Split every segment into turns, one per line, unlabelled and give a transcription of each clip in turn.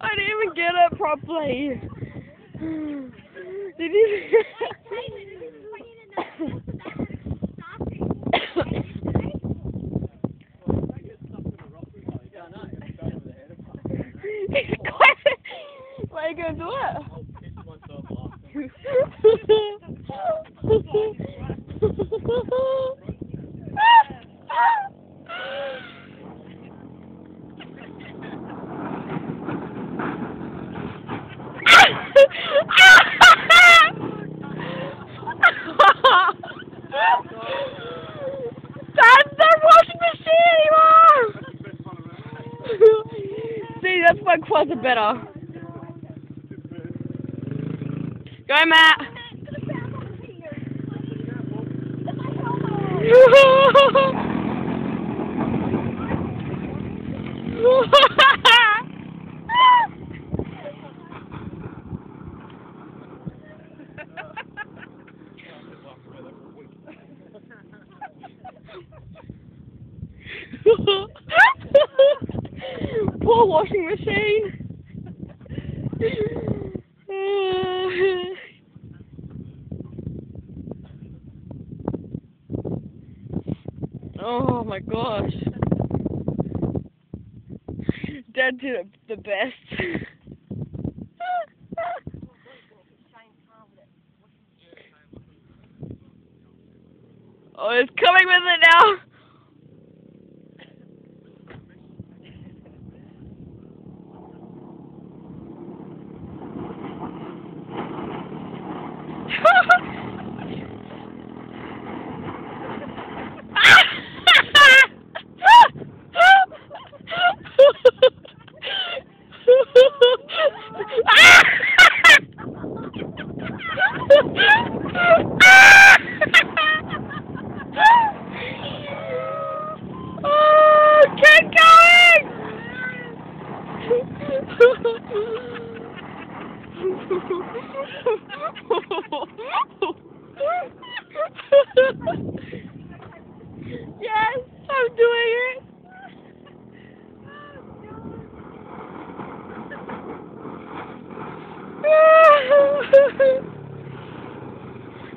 I didn't even get it properly. Did you? He's quite. Why are you gonna do it? That's the washing machine anymore! See, that's why quads are better. Go, Matt! Poor washing machine. Oh my gosh. Dad did it the best. Oh, it's coming with it now. Keep going! Yes, I'm doing it.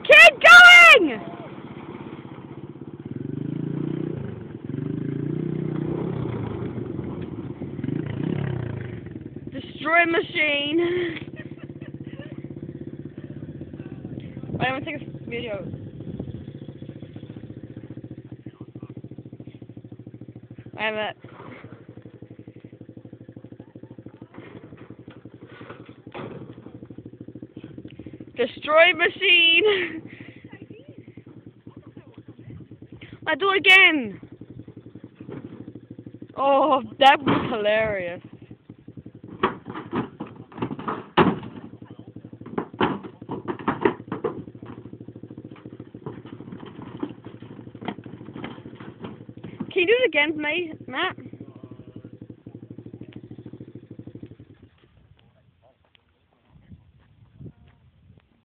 Keep going! Destroy machine. Wait, I'm gonna take a video. I'm at. Destroy machine. I do it again. Oh, that was hilarious. Can you do it again for me, Matt?